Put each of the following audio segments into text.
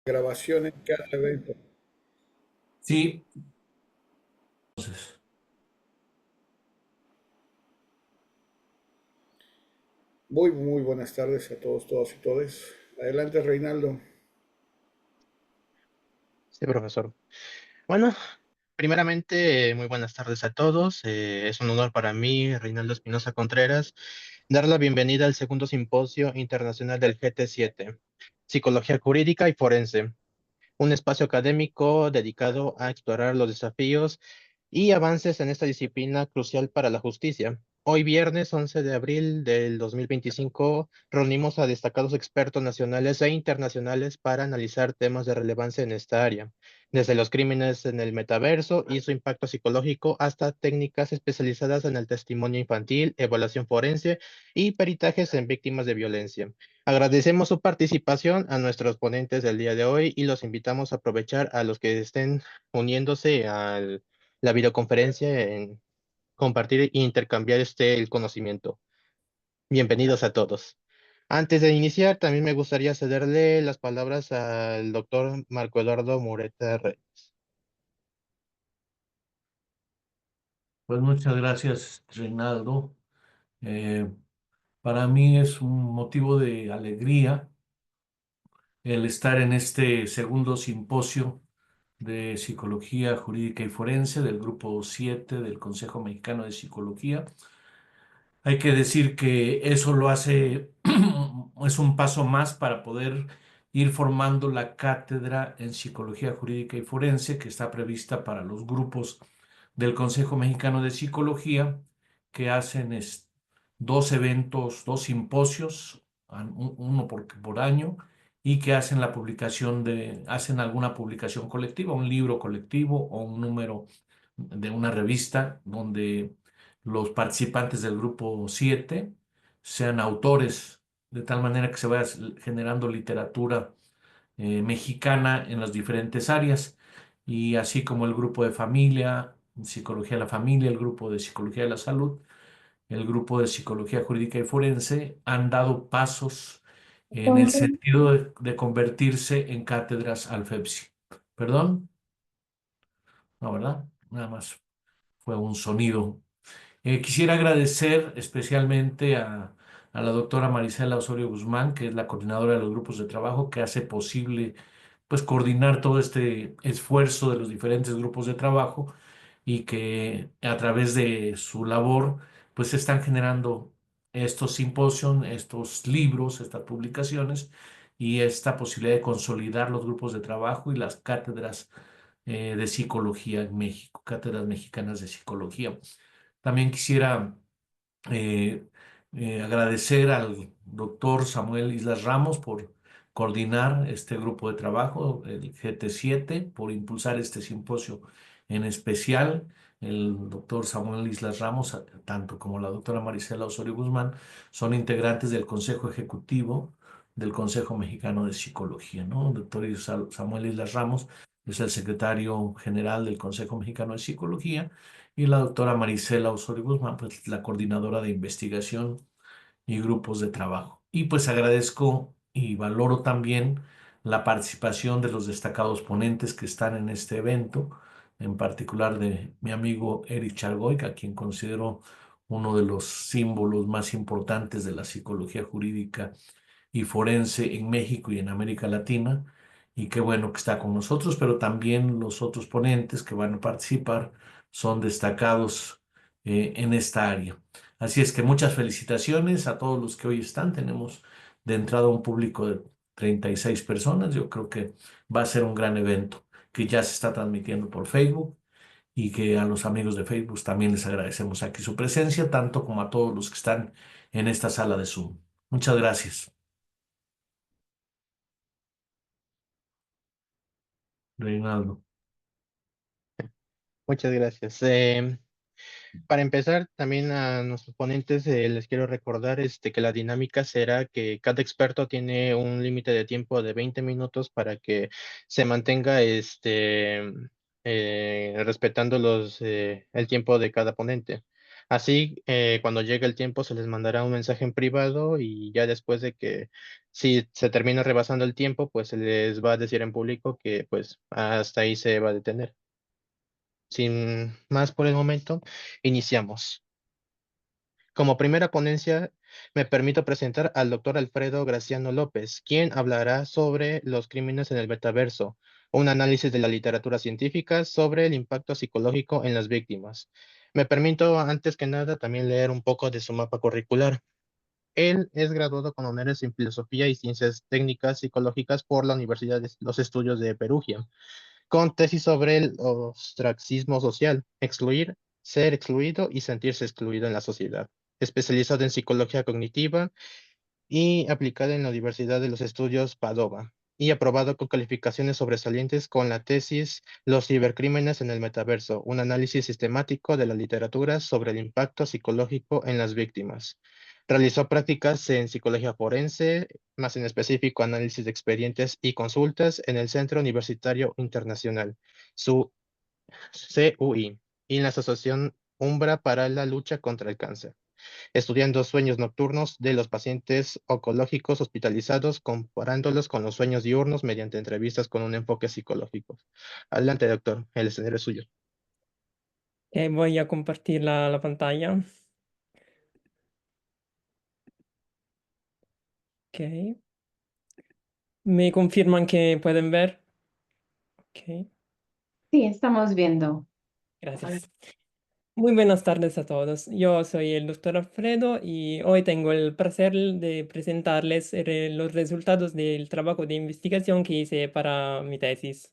Grabación en cada evento. Sí, entonces, Muy buenas tardes a todos y todas. Adelante, Reinaldo. Sí, profesor. Bueno, primeramente, muy buenas tardes a todos. Es un honor para mí, Reinaldo Espinosa Contreras, dar la bienvenida al segundo simposio internacional del GT7, Psicología Jurídica y Forense, un espacio académico dedicado a explorar los desafíos y avances en esta disciplina crucial para la justicia. Hoy viernes 11 de abril del 2025 reunimos a destacados expertos nacionales e internacionales para analizar temas de relevancia en esta área, desde los crímenes en el metaverso y su impacto psicológico hasta técnicas especializadas en el testimonio infantil, evaluación forense y peritajes en víctimas de violencia. Agradecemos su participación a nuestros ponentes del día de hoy y los invitamos a aprovechar a los que estén uniéndose a la videoconferencia en compartir e intercambiar el conocimiento. Bienvenidos a todos. Antes de iniciar, también me gustaría cederle las palabras al doctor Marco Eduardo Mureta Reyes. pues muchas gracias, Reinaldo. Eh, para mí es un motivo de alegría el estar en este segundo simposio de Psicología Jurídica y Forense del Grupo 7 del Consejo Mexicano de Psicología. Hay que decir que eso lo hace, es un paso más para poder ir formando la cátedra en Psicología Jurídica y Forense que está prevista para los grupos del Consejo Mexicano de Psicología, que hacen dos eventos, dos simposios, uno por año, y que hacen la publicación hacen alguna publicación colectiva, un libro colectivo o un número de una revista donde los participantes del grupo 7 sean autores, de tal manera que se vaya generando literatura mexicana en las diferentes áreas, y así como el grupo de familia, psicología de la familia, el grupo de psicología de la salud, el grupo de psicología jurídica y forense, han dado pasos en el sentido de convertirse en cátedras alfepsi. ¿Perdón? No, ¿verdad? Nada más fue un sonido. Quisiera agradecer especialmente a la doctora Marisela Osorio Guzmán, que es la coordinadora de los grupos de trabajo, que hace posible pues coordinar todo este esfuerzo de los diferentes grupos de trabajo, y que a través de su labor pues se están generando estos simposios, estos libros, estas publicaciones y esta posibilidad de consolidar los grupos de trabajo y las cátedras de psicología en México, cátedras mexicanas de psicología. También quisiera eh, agradecer al doctor Samuel Islas Ramos por coordinar este grupo de trabajo, el GT7, por impulsar este simposio en especial. El doctor Samuel Islas Ramos, tanto como la doctora Marisela Osorio Guzmán, son integrantes del Consejo Ejecutivo del Consejo Mexicano de Psicología, ¿no? El doctor Samuel Islas Ramos es el secretario general del Consejo Mexicano de Psicología, y la doctora Marisela Osorio Guzmán, pues la coordinadora de investigación y grupos de trabajo. Y pues agradezco y valoro también la participación de los destacados ponentes que están en este evento, en particular de mi amigo Eric Chargoy, a quien considero uno de los símbolos más importantes de la psicología jurídica y forense en México y en América Latina, y qué bueno que está con nosotros, pero también los otros ponentes que van a participar son destacados en esta área. Así es que muchas felicitaciones a todos los que hoy están. Tenemos de entrada un público de 36 personas. Yo creo que va a ser un gran evento que ya se está transmitiendo por Facebook, y que a los amigos de Facebook también les agradecemos aquí su presencia, tanto como a todos los que están en esta sala de Zoom. Muchas gracias. Reinaldo. Muchas gracias. Para empezar, también a nuestros ponentes les quiero recordar que la dinámica será que cada experto tiene un límite de tiempo de 20 minutos para que se mantenga respetando el tiempo de cada ponente. Así, cuando llegue el tiempo, se les mandará un mensaje en privado y ya después de que, si se termina rebasando el tiempo, pues se les va a decir en público que pues hasta ahí se va a detener. Sin más por el momento, iniciamos. Como primera ponencia, me permito presentar al doctor Alfredo Graciano López, quien hablará sobre los crímenes en el metaverso, un análisis de la literatura científica sobre el impacto psicológico en las víctimas. Me permito, antes que nada, también leer un poco de su mapa curricular. Él es graduado con honores en Filosofía y Ciencias Técnicas Psicológicas por la Universidad de los Estudios de Perugia, con tesis sobre el ostracismo social, excluir, ser excluido y sentirse excluido en la sociedad. Especializado en psicología cognitiva y aplicada en la Universidad de los Estudios Padova, y aprobado con calificaciones sobresalientes con la tesis Los cibercrímenes en el metaverso, un análisis sistemático de la literatura sobre el impacto psicológico en las víctimas. Realizó prácticas en psicología forense, más en específico análisis de expedientes y consultas en el Centro Universitario Internacional, su CUI, y en la Asociación Umbra para la lucha contra el cáncer, estudiando sueños nocturnos de los pacientes oncológicos hospitalizados, comparándolos con los sueños diurnos mediante entrevistas con un enfoque psicológico. Adelante, doctor, el escenario es suyo. Voy a compartir la pantalla. Ok. ¿Me confirman que pueden ver? Ok, Sí, estamos viendo. gracias. Muy buenas tardes a todos. Yo soy el doctor Alfredo y hoy tengo el placer de presentarles los resultados del trabajo de investigación que hice para mi tesis.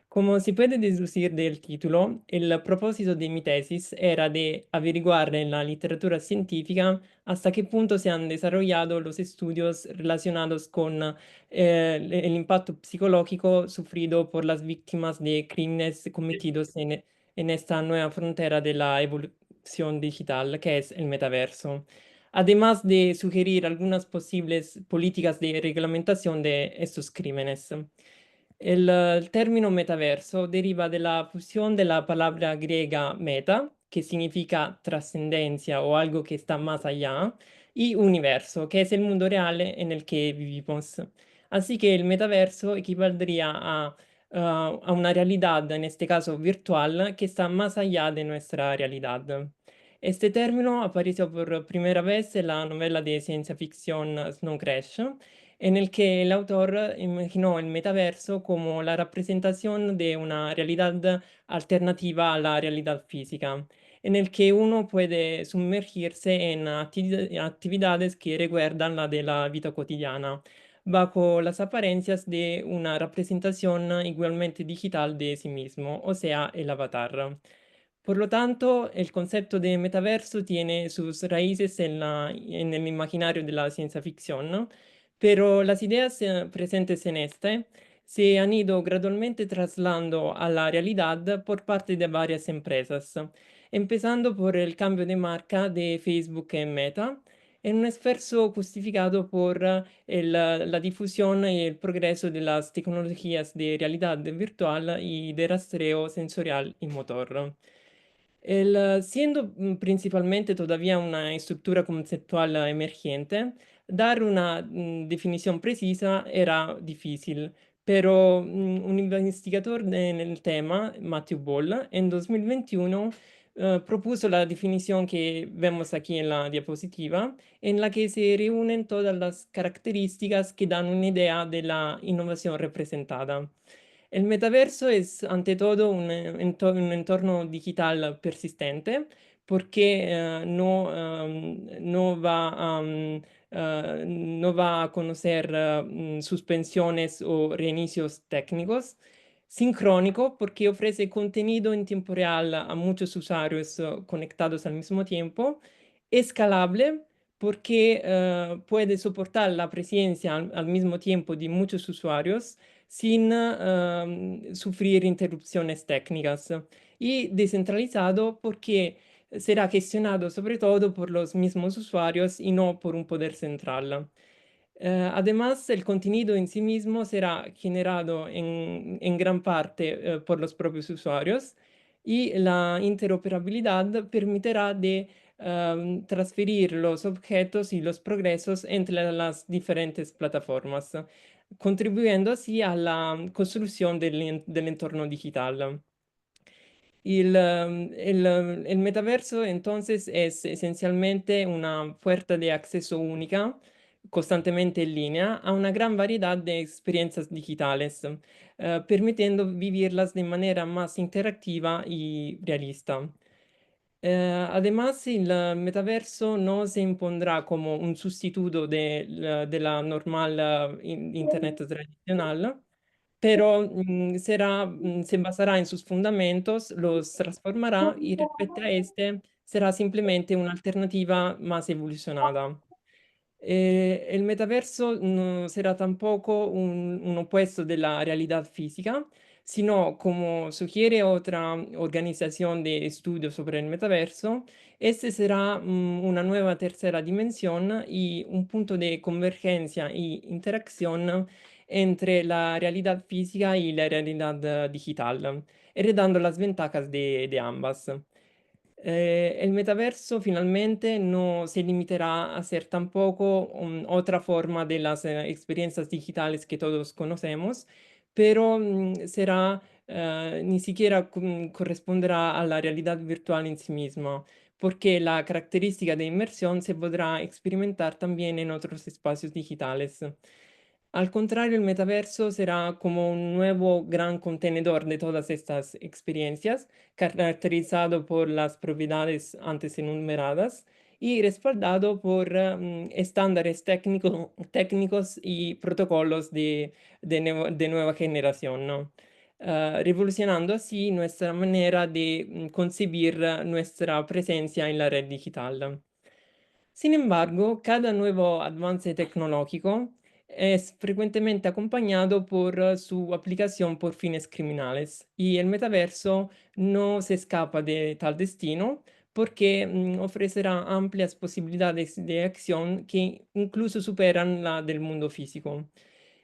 Como se puede deducir del título, el propósito de mi tesis era de averiguar en la literatura científica hasta qué punto se han desarrollado los estudios relacionados con el impacto psicológico sufrido por las víctimas de crímenes cometidos en esta nueva frontera de la evolución digital, que es el metaverso, además de sugerir algunas posibles políticas de reglamentación de estos crímenes. El término metaverso deriva de la fusión de la palabra griega meta, que significa trascendencia o algo que está más allá, y universo, que es el mundo real en el que vivimos. Así que el metaverso equivaldría a una realidad, en este caso virtual, que está más allá de nuestra realidad. Este término apareció por primera vez en la novela de ciencia ficción Snow Crash, en el que el autor imaginó el metaverso como la representación de una realidad alternativa a la realidad física, en el que uno puede sumergirse en actividades que recuerdan la de la vida cotidiana, bajo las apariencias de una representación igualmente digital de sí mismo, o sea, el avatar. Por lo tanto, el concepto de metaverso tiene sus raíces en el imaginario de la ciencia ficción, ¿no? Pero las ideas presentes en este se han ido gradualmente trasladando a la realidad por parte de varias empresas, empezando por el cambio de marca de Facebook en Meta, en un esfuerzo justificado por la difusión y el progreso de las tecnologías de realidad virtual y de rastreo sensorial y motor. Siendo principalmente todavía una estructura conceptual emergente, dar una definición precisa era difícil, pero un investigador en el tema, Matthew Ball, en 2021 propuso la definición que vemos aquí en la diapositiva, en la que se reúnen todas las características que dan una idea de la innovación representada. El metaverso es ante todo un entorno digital persistente porque no va a conocer suspensiones o reinicios técnicos. Sincrónico porque ofrece contenido en tiempo real a muchos usuarios conectados al mismo tiempo. Escalable porque puede soportar la presencia al mismo tiempo de muchos usuarios sin sufrir interrupciones técnicas. Y descentralizado porque será gestionado sobre todo por los mismos usuarios y no por un poder central. Además, el contenido en sí mismo será generado en gran parte por los propios usuarios y la interoperabilidad permitirá de transferir los objetos y los progresos entre las diferentes plataformas, contribuyendo así a la construcción del entorno digital. El metaverso entonces es esencialmente una puerta de acceso única, constantemente en línea, a una gran variedad de experiencias digitales, permitiendo vivirlas de manera más interactiva y realista. Además, el metaverso no se impondrá como un sustituto de la normal Internet tradicional, pero se basará en sus fundamentos, los transformará y respecto a este será simplemente una alternativa más evolucionada. El metaverso no será tampoco un opuesto de la realidad física, sino como sugiere otra organización de estudios sobre el metaverso, este será una nueva tercera dimensión y un punto de convergencia y interacción entre la realidad física y la realidad digital, heredando las ventajas de ambas. El metaverso finalmente no se limitará a ser tampoco otra forma de las experiencias digitales que todos conocemos, pero será, ni siquiera corresponderá a la realidad virtual en sí misma, porque la característica de inmersión se podrá experimentar también en otros espacios digitales. Al contrario, el metaverso será como un nuevo gran contenedor de todas estas experiencias, caracterizado por las propiedades antes enumeradas y respaldado por estándares técnicos y protocolos de nueva generación, ¿no? Revolucionando así nuestra manera de concebir nuestra presencia en la red digital. Sin embargo, cada nuevo avance tecnológico es frecuentemente acompañado por su aplicación por fines criminales y el metaverso no se escapa de tal destino porque ofrecerá amplias posibilidades de acción que incluso superan la del mundo físico.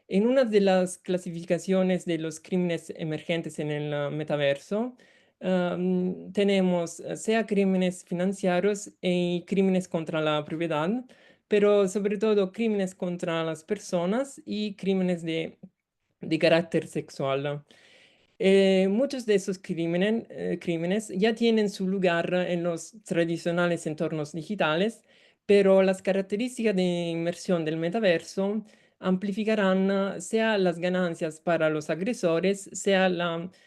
En una de las clasificaciones de los crímenes emergentes en el metaverso, tenemos sea crímenes financieros y crímenes contra la propiedad, pero sobre todo crímenes contra las personas y crímenes de carácter sexual. Muchos de esos crímenes ya tienen su lugar en los tradicionales entornos digitales, pero las características de inmersión del metaverso amplificarán sea las ganancias para los agresores, sea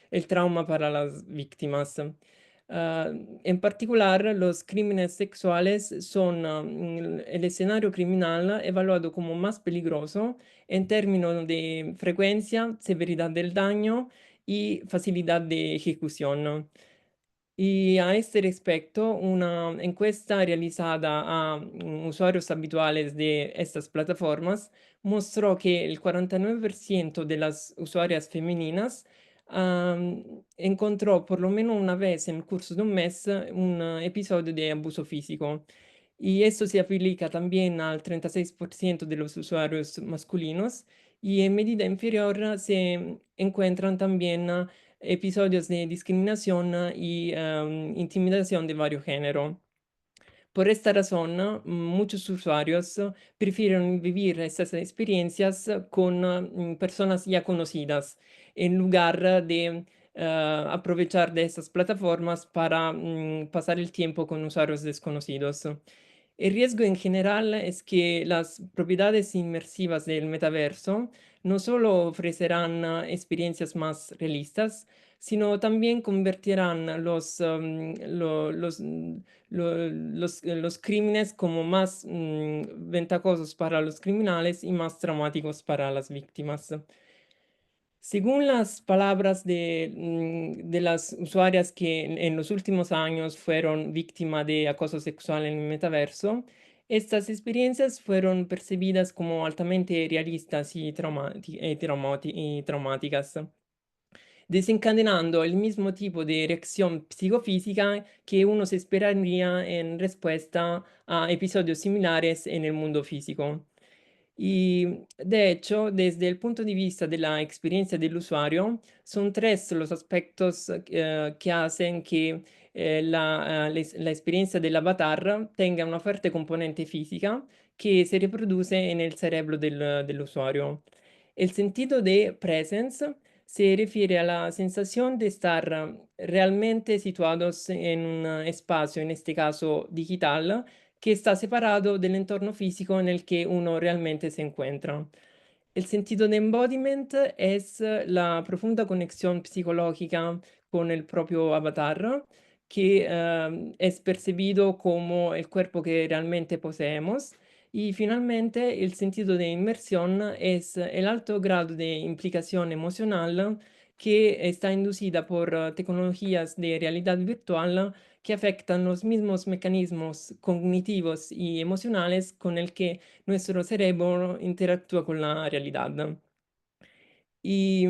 el trauma para las víctimas. Ah, en particular, los crímenes sexuales son el escenario criminal evaluado como más peligroso en términos de frecuencia, severidad del daño y facilidad de ejecución. Y a este respecto, una encuesta realizada a usuarios habituales de estas plataformas mostró que el 49% de las usuarias femeninas encontró por lo menos una vez en el curso de un mes un episodio de abuso físico. Y esto se aplica también al 36% de los usuarios masculinos y en medida inferior se encuentran también episodios de discriminación y intimidación de varios géneros. Por esta razón, muchos usuarios prefieren vivir estas experiencias con personas ya conocidas en lugar de aprovechar de estas plataformas para pasar el tiempo con usuarios desconocidos. El riesgo en general es que las propiedades inmersivas del metaverso no solo ofrecerán experiencias más realistas, sino también convertirán los crímenes como más ventajosos para los criminales y más traumáticos para las víctimas. Según las palabras de las usuarias que en los últimos años fueron víctimas de acoso sexual en el metaverso, estas experiencias fueron percibidas como altamente realistas y traumáticas, desencadenando el mismo tipo de reacción psicofísica que uno se esperaría en respuesta a episodios similares en el mundo físico. Y de hecho, desde el punto de vista de la experiencia del usuario, son tres los aspectos que hacen que la experiencia del avatar tenga una fuerte componente física que se reproduce en el cerebro del usuario. El sentido de presence se refiere a la sensación de estar realmente situados en un espacio, en este caso digital, que está separado del entorno físico en el que uno realmente se encuentra. El sentido de embodiment es la profunda conexión psicológica con el propio avatar, que es percibido como el cuerpo que realmente poseemos. Y finalmente, el sentido de inmersión es el alto grado de implicación emocional que está inducida por tecnologías de realidad virtual que afectan los mismos mecanismos cognitivos y emocionales con el que nuestro cerebro interactúa con la realidad. Y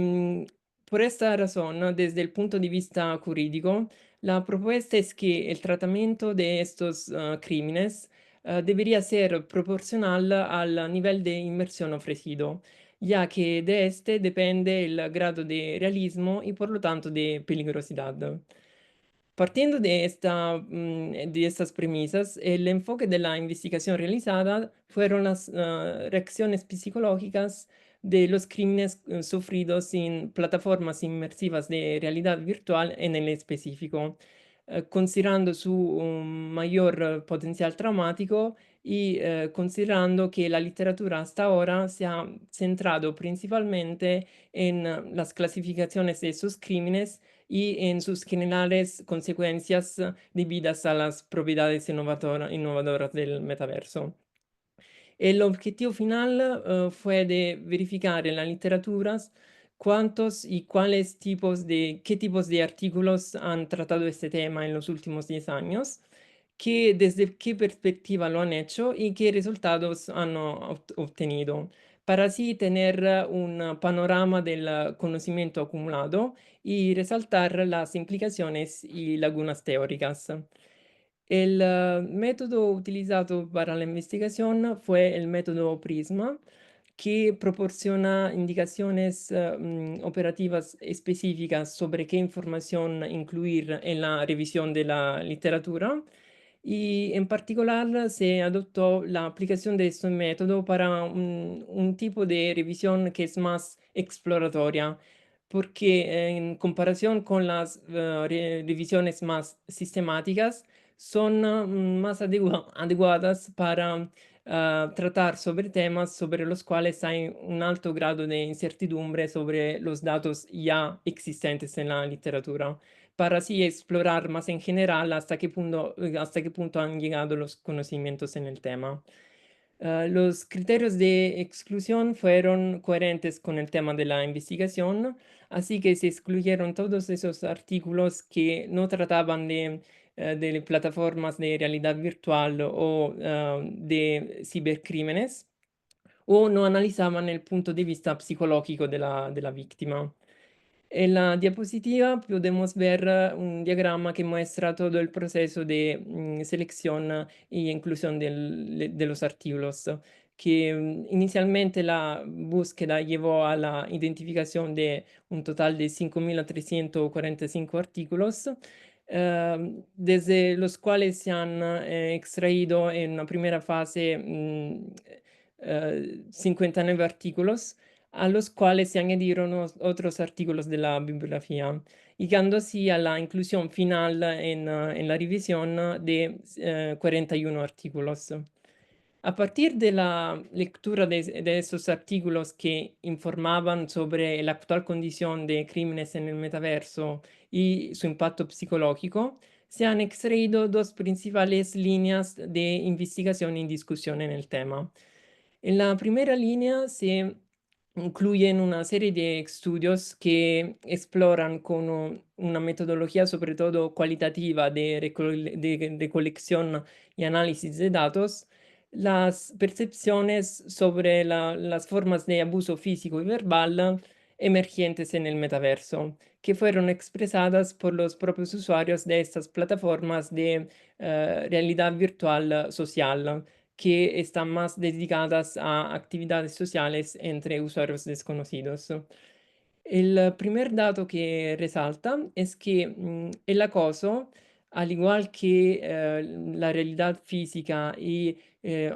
por esta razón, ¿no? Desde el punto de vista jurídico, la propuesta es que el tratamiento de estos crímenes debería ser proporcional al nivel de inmersión ofrecido, ya que de este depende el grado de realismo y por lo tanto de peligrosidad. Partiendo de estas premisas, el enfoque de la investigación realizada fueron las reacciones psicológicas de los crímenes sufridos en plataformas inmersivas de realidad virtual en el específico, considerando su mayor potencial traumático y considerando que la literatura hasta ahora se ha centrado principalmente en las clasificaciones de esos crímenes y en sus generales consecuencias debidas a las propiedades innovadoras del metaverso. El objetivo final fue de verificar en la literatura cuántos y qué tipos de artículos han tratado este tema en los últimos 10 años, desde qué perspectiva lo han hecho y qué resultados han obtenido, para así tener un panorama del conocimiento acumulado y resaltar las implicaciones y lagunas teóricas. El método utilizado para la investigación fue el método PRISMA, que proporciona indicaciones operativas específicas sobre qué información incluir en la revisión de la literatura. Y en particular se adoptó la aplicación de este método para un tipo de revisión que es más exploratoria, porque en comparación con las revisiones más sistemáticas, son más adecuadas para tratar sobre temas sobre los cuales hay un alto grado de incertidumbre sobre los datos ya existentes en la literatura, para así explorar más en general hasta qué punto han llegado los conocimientos en el tema. Los criterios de exclusión fueron coherentes con el tema de la investigación, así que se excluyeron todos esos artículos que no trataban de plataformas de realidad virtual o de cibercrímenes o no analizaban el punto de vista psicológico de la víctima. En la diapositiva podemos ver un diagrama que muestra todo el proceso de selección y inclusión de los artículos, que inicialmente la búsqueda llevó a la identificación de un total de 5.345 artículos, desde los cuales se han extraído en una primera fase 59 artículos a los cuales se añadieron otros artículos de la bibliografía, llegando así a la inclusión final en la revisión de 41 artículos. A partir de la lectura de esos artículos que informaban sobre la actual condición de crímenes en el metaverso y su impacto psicológico, se han extraído dos principales líneas de investigación y discusión en el tema. En la primera línea se incluyen una serie de estudios que exploran con una metodología sobre todo cualitativa de recolección y análisis de datos las percepciones sobre las formas de abuso físico y verbal emergentes en el metaverso, que fueron expresadas por los propios usuarios de estas plataformas de realidad virtual social, que están más dedicadas a actividades sociales entre usuarios desconocidos. El primer dato que resalta es que el acoso, al igual que la realidad física y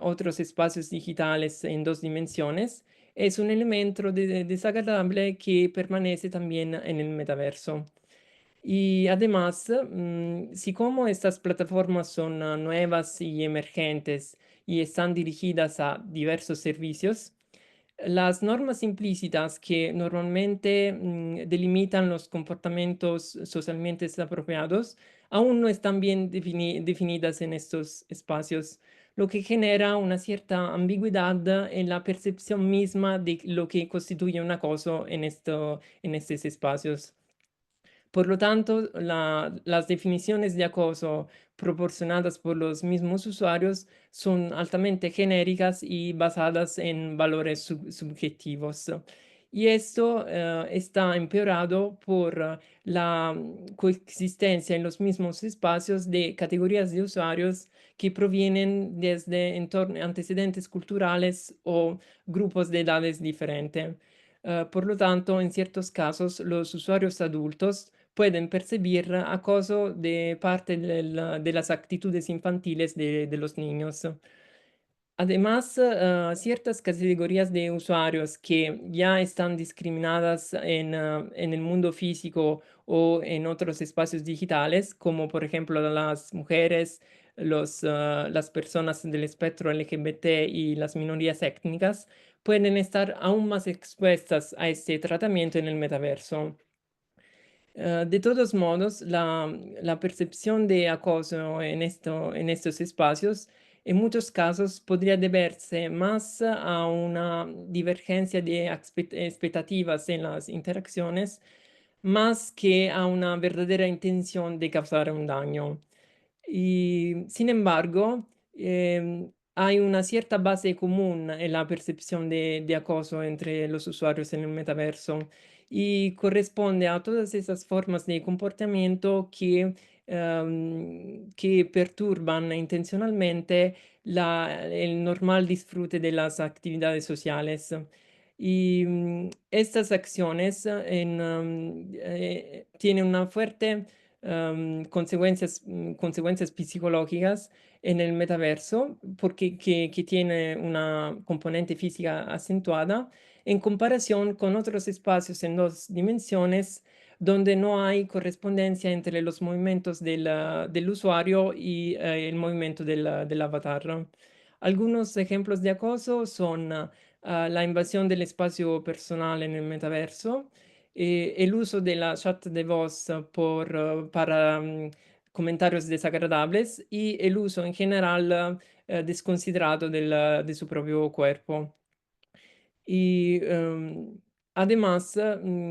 otros espacios digitales en dos dimensiones, es un elemento desagradable que permanece también en el metaverso. Y además, si como estas plataformas son nuevas y emergentes y están dirigidas a diversos servicios, las normas implícitas que normalmente delimitan los comportamientos socialmente apropiados aún no están bien definidas en estos espacios, lo que genera una cierta ambigüedad en la percepción misma de lo que constituye un acoso en estos espacios. Por lo tanto, las definiciones de acoso proporcionadas por los mismos usuarios son altamente genéricas y basadas en valores subjetivos. Y esto está empeorado por la coexistencia en los mismos espacios de categorías de usuarios que provienen desde antecedentes culturales o grupos de edades diferentes. Por lo tanto, en ciertos casos, los usuarios adultos pueden percibir acoso de parte de las actitudes infantiles de los niños. Además, ciertas categorías de usuarios que ya están discriminadas en el mundo físico o en otros espacios digitales, como por ejemplo las mujeres, las personas del espectro LGBT y las minorías étnicas, pueden estar aún más expuestas a este tratamiento en el metaverso. De todos modos, la percepción de acoso en estos espacios en muchos casos podría deberse más a una divergencia de expectativas en las interacciones, más que a una verdadera intención de causar un daño. Y sin embargo, hay una cierta base común en la percepción de acoso entre los usuarios en el metaverso y corresponde a todas esas formas de comportamiento que perturban intencionalmente el normal disfrute de las actividades sociales. Y estas acciones tienen una fuerte consecuencias psicológicas en el metaverso, porque que tiene una componente física acentuada en comparación con otros espacios en dos dimensiones donde no hay correspondencia entre los movimientos del usuario y el movimiento del avatar. Algunos ejemplos de acoso son la invasión del espacio personal en el metaverso, el uso de la chat de voz para comentarios desagradables y el uso en general desconsiderado de su propio cuerpo. Y además,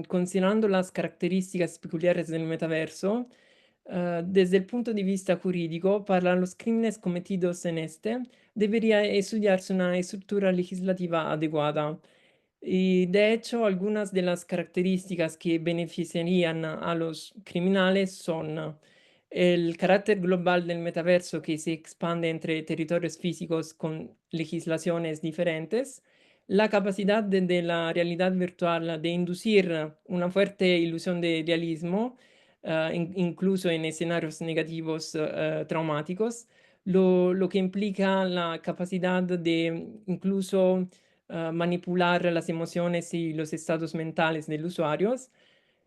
considerando las características peculiares del metaverso, desde el punto de vista jurídico, para los crímenes cometidos en este, debería estudiarse una estructura legislativa adecuada. Y de hecho, algunas de las características que beneficiarían a los criminales son el carácter global del metaverso que se expande entre territorios físicos con legislaciones diferentes, la capacidad de la realidad virtual de inducir una fuerte ilusión de realismo, incluso en escenarios negativos traumáticos, lo que implica la capacidad de incluso manipular las emociones y los estados mentales de los usuarios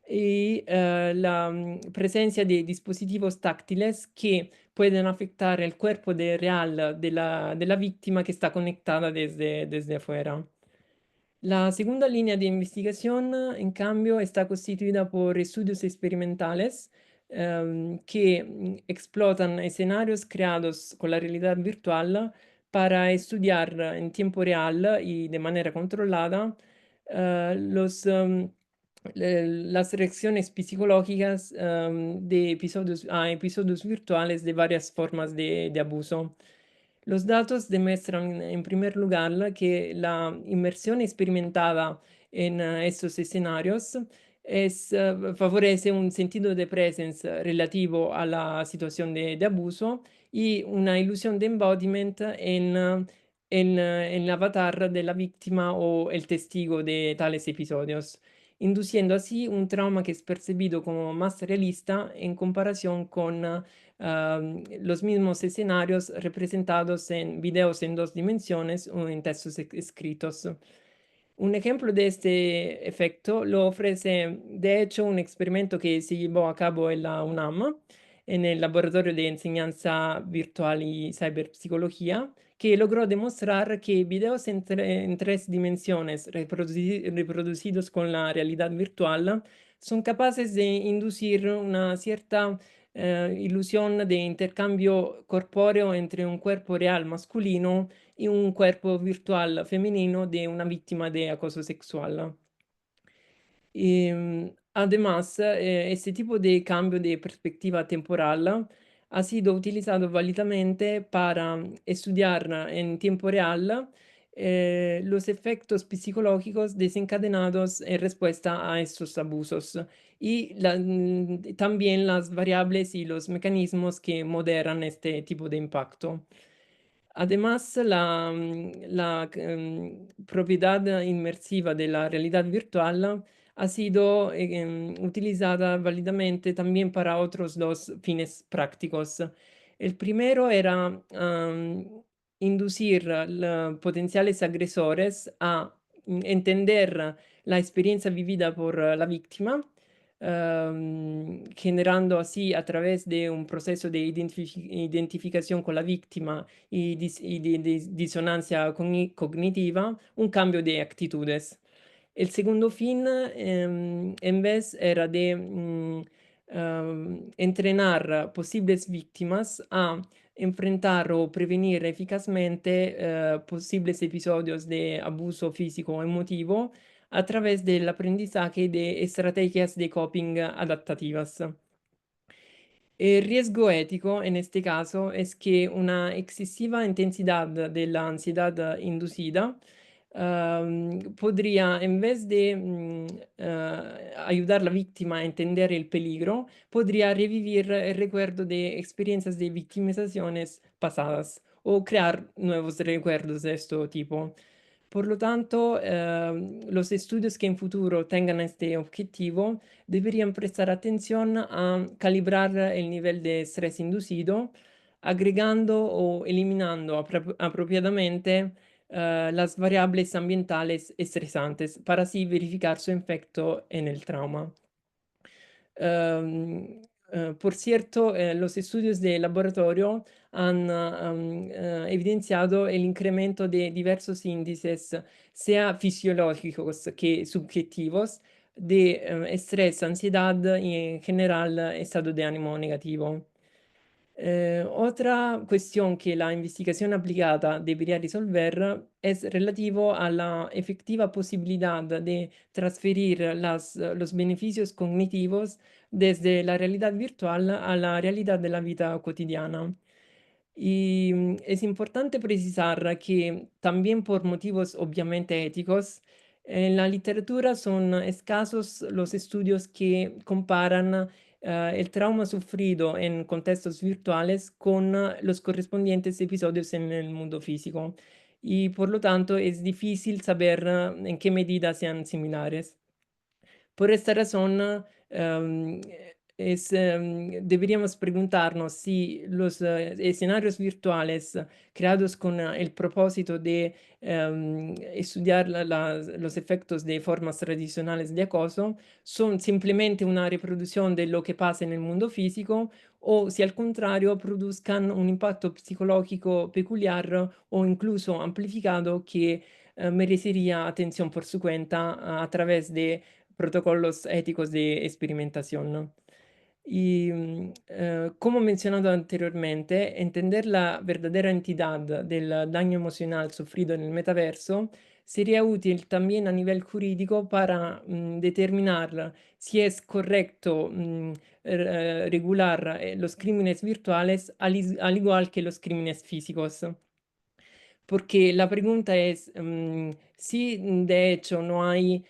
y la presencia de dispositivos táctiles que pueden afectar el cuerpo real de la víctima que está conectada desde afuera. La segunda línea de investigación, en cambio, está constituida por estudios experimentales que explotan escenarios creados con la realidad virtual para estudiar en tiempo real y de manera controlada las reacciones psicológicas a episodios virtuales de varias formas de abuso. Los datos demuestran, en primer lugar, que la inmersión experimentada en estos escenarios favorece un sentido de presencia relativo a la situación de abuso y una ilusión de embodiment en el avatar de la víctima o el testigo de tales episodios, induciendo así un trauma que es percibido como más realista en comparación con los mismos escenarios representados en videos en 2 dimensiones o en textos escritos. Un ejemplo de este efecto lo ofrece, de hecho, un experimento que se llevó a cabo en la UNAM, en el Laboratorio de Enseñanza Virtual y Cyberpsicología, que logró demostrar que videos en 3 dimensiones reproducidos con la realidad virtual son capaces de inducir una cierta ilusión de intercambio corpóreo entre un cuerpo real masculino y un cuerpo virtual femenino de una víctima de acoso sexual. Además, este tipo de cambio de perspectiva temporal ha sido utilizado válidamente para estudiar en tiempo real los efectos psicológicos desencadenados en respuesta a estos abusos y también las variables y los mecanismos que moderan este tipo de impacto. Además, la propiedad inmersiva de la realidad virtual ha sido utilizada válidamente también para otros 2 fines prácticos. El primero era inducir potenciales agresores a entender la experiencia vivida por la víctima, generando así a través de un proceso de identificación con la víctima y de disonancia cognitiva, un cambio de actitudes. El segundo fin, en vez, era de entrenar posibles víctimas a enfrentar o prevenir eficazmente posibles episodios de abuso físico o emotivo a través del aprendizaje de estrategias de coping adaptativas. El riesgo ético en este caso es que una excesiva intensidad de la ansiedad inducida podría, en vez de ayudar a la víctima a entender el peligro, podría revivir el recuerdo de experiencias de victimizaciones pasadas o crear nuevos recuerdos de este tipo. Por lo tanto, los estudios que en futuro tengan este objetivo deberían prestar atención a calibrar el nivel de estrés inducido, agregando o eliminando apropiadamente las variables ambientales estresantes para así verificar su efecto en el trauma. Por cierto, los estudios de laboratorio han evidenciado el incremento de diversos índices, sea fisiológicos que subjetivos, de estrés, ansiedad y en general estado de ánimo negativo. Otra cuestión que la investigación aplicada debería resolver es relativo a la efectiva posibilidad de transferir los beneficios cognitivos desde la realidad virtual a la realidad de la vida cotidiana. Y es importante precisar que también por motivos obviamente éticos, en la literatura son escasos los estudios que comparan el trauma sufrido en contextos virtuales con los correspondientes episodios en el mundo físico. Y por lo tanto es difícil saber en qué medida sean similares. Por esta razón, deberíamos preguntarnos si los escenarios virtuales creados con el propósito de estudiar los efectos de formas tradicionales de acoso son simplemente una reproducción de lo que pasa en el mundo físico o si al contrario produzcan un impacto psicológico peculiar o incluso amplificado que merecería atención por su cuenta a través de protocolos éticos de experimentación, ¿no? Y como mencionado anteriormente, entender la verdadera entidad del daño emocional sufrido en el metaverso sería útil también a nivel jurídico para determinar si es correcto regular los crímenes virtuales al igual que los crímenes físicos. Porque la pregunta es si de hecho no hay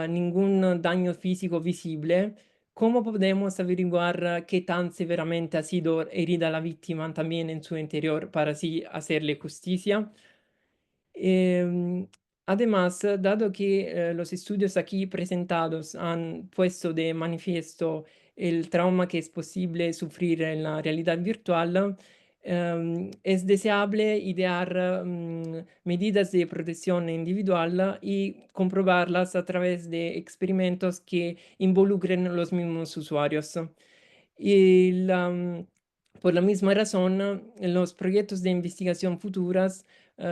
ningún daño físico visible, ¿cómo podemos averiguar qué tan severamente ha sido herida la víctima también en su interior para así hacerle justicia? Em, Además, dado que los estudios aquí presentados han puesto de manifiesto el trauma que es posible sufrir en la realidad virtual, es deseable idear medidas de protección individual y comprobarlas a través de experimentos que involucren los mismos usuarios. Y por la misma razón, los proyectos de investigación futuras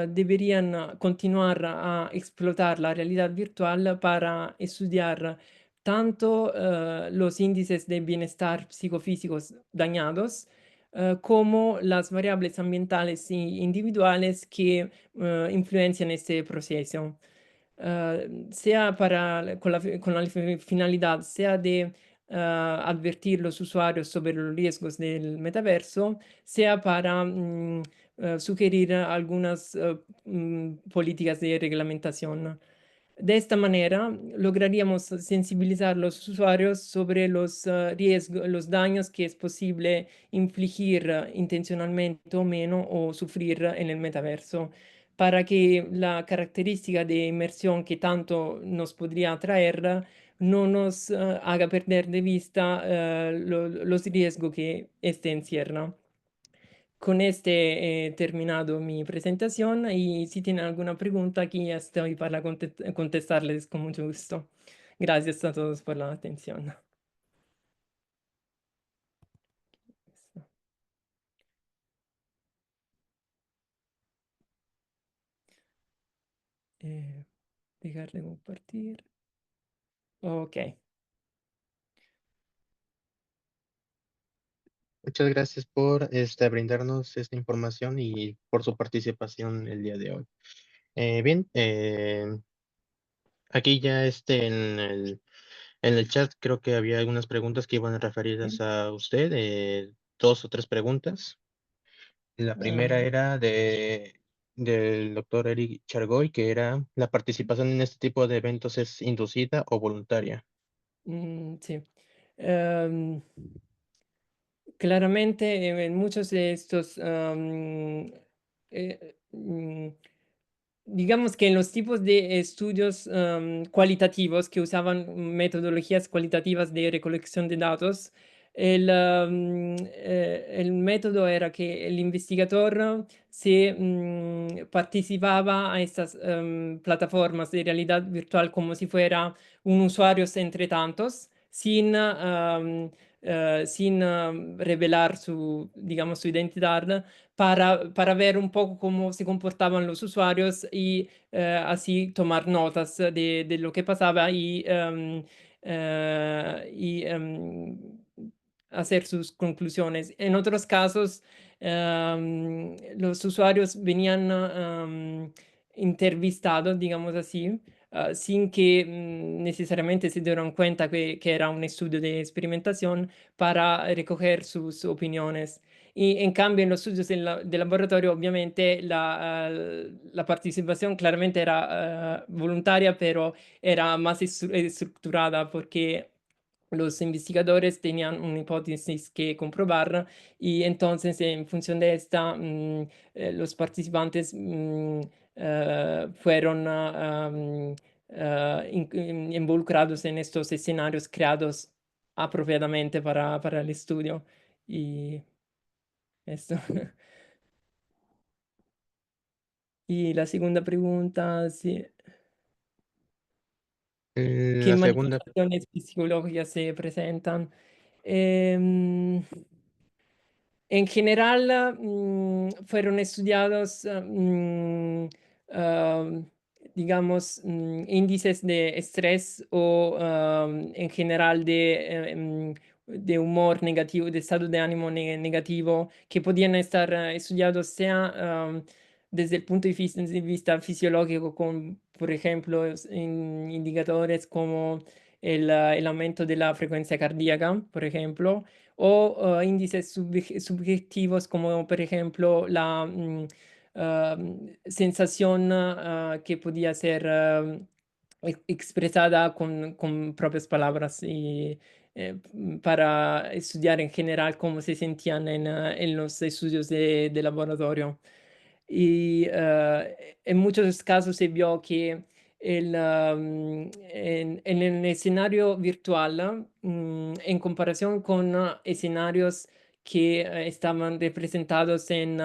deberían continuar a explotar la realidad virtual para estudiar tanto los índices de bienestar psicofísicos dañados, como las variables ambientales e individuales que influencian este proceso. Sea con la finalidad, sea de advertir los usuarios sobre los riesgos del metaverso, sea para sugerir algunas políticas de reglamentación. De esta manera, lograríamos sensibilizar a los usuarios sobre los riesgos, los daños que es posible infligir intencionalmente o menos o sufrir en el metaverso, para que la característica de inmersión que tanto nos podría atraer no nos haga perder de vista los riesgos que este encierra. Con este he terminado mi presentación y si tienen alguna pregunta aquí estoy para contestarles con mucho gusto. Gracias a todos por la atención. Eh, Dejar de compartir. Ok. Muchas gracias por brindarnos esta información y por su participación el día de hoy. Bien, aquí ya en el chat creo que había algunas preguntas que iban referidas a usted, dos o tres preguntas. La primera Um, era del doctor Eric Chargoy, que era: ¿la participación en este tipo de eventos es inducida o voluntaria? sí. Em, Claramente, en muchos de estos, digamos que en los tipos de estudios cualitativos que usaban metodologías cualitativas de recolección de datos, el método era que el investigador se participaba a estas plataformas de realidad virtual como si fuera un usuario entre tantos, sin revelar su, digamos, su identidad para ver un poco cómo se comportaban los usuarios y así tomar notas de lo que pasaba y hacer sus conclusiones. En otros casos, los usuarios venían entrevistados, digamos así, sin que necesariamente se dieran cuenta que era un estudio de experimentación para recoger sus opiniones. Y en cambio, en los estudios de laboratorio, obviamente, la participación claramente era voluntaria, pero era más estructurada porque los investigadores tenían una hipótesis que comprobar y entonces en función de esta, los participantes fueron involucrados en estos escenarios creados apropiadamente para el estudio. Y esto. Y la segunda pregunta, sí, ¿qué La segunda. manifestaciones psicológicas se presentan? Em, En general, fueron estudiados, digamos, índices de estrés o, en general de humor negativo, de estado de ánimo negativo, que podían estar estudiados sea desde el punto de vista fisiológico, con, por ejemplo, indicadores como el aumento de la frecuencia cardíaca, por ejemplo, o índices subjetivos como por ejemplo la sensación que podía ser expresada con propias palabras y para estudiar en general cómo se sentían en los estudios de laboratorio. Y en muchos casos se vio que en el escenario virtual, en comparación con escenarios que estaban representados en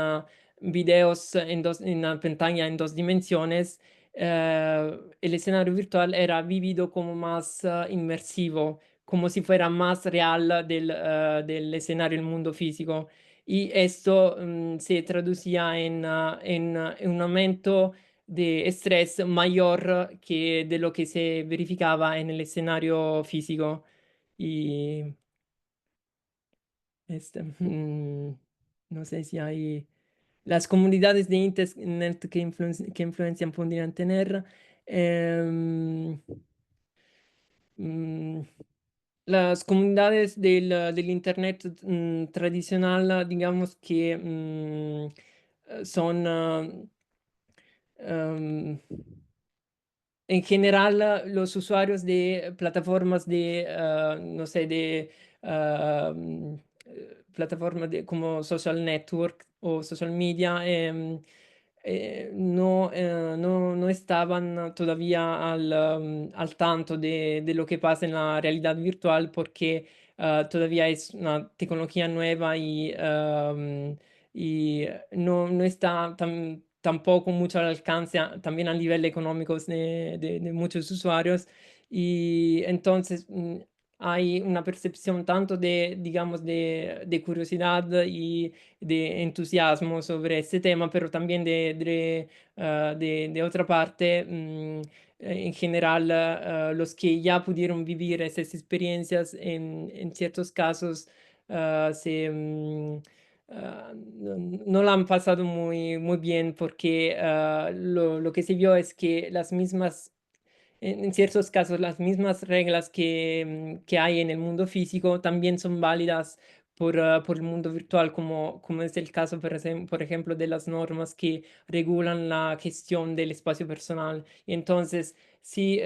videos en la pantalla en 2 dimensiones, el escenario virtual era vivido como más inmersivo, como si fuera más real del escenario del mundo físico. Y esto se traducía en un aumento de estrés mayor que de lo que se verificaba en el escenario físico. Y no sé si hay las comunidades de internet que influencian podrían tener. em, mm, las comunidades del Internet tradicional, digamos que son em, en general, los usuarios de plataformas de, no sé, plataformas como social network o social media, no estaban todavía al tanto de lo que pasa en la realidad virtual porque todavía es una tecnología nueva y no está tampoco mucho al alcance también a nivel económico de muchos usuarios y entonces hay una percepción tanto de, digamos, de curiosidad y de entusiasmo sobre este tema, pero también de otra parte, en general, los que ya pudieron vivir esas experiencias en ciertos casos no la han pasado muy bien porque lo que se vio es que las mismas en ciertos casos las mismas reglas que hay en el mundo físico también son válidas por el mundo virtual, como es el caso, por ejemplo, de las normas que regulan la gestión del espacio personal. Y entonces, si,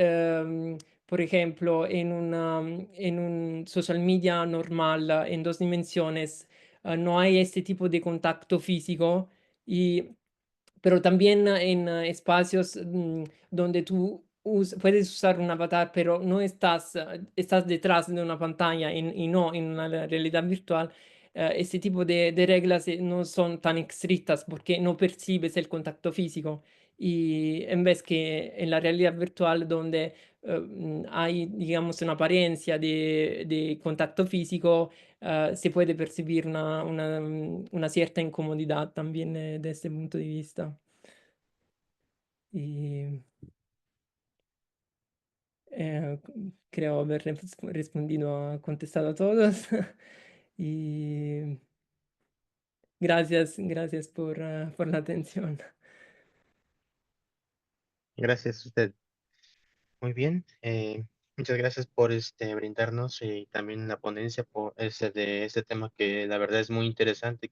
por ejemplo, en un social media normal, en 2 dimensiones, no hay este tipo de contacto físico y pero también en espacios donde tú puedes usar un avatar, pero no estás detrás de una pantalla y no en una realidad virtual. Este tipo de reglas no son tan estrictas porque no percibes el contacto físico. Y en vez que en la realidad virtual donde hay, digamos, una apariencia de contacto físico, se puede percibir una cierta incomodidad también desde este punto de vista. Y creo haber respondido, contestado a todos. Y gracias por la atención. Gracias a usted. Muy bien. Muchas gracias por brindarnos y también la ponencia de este tema que la verdad es muy interesante.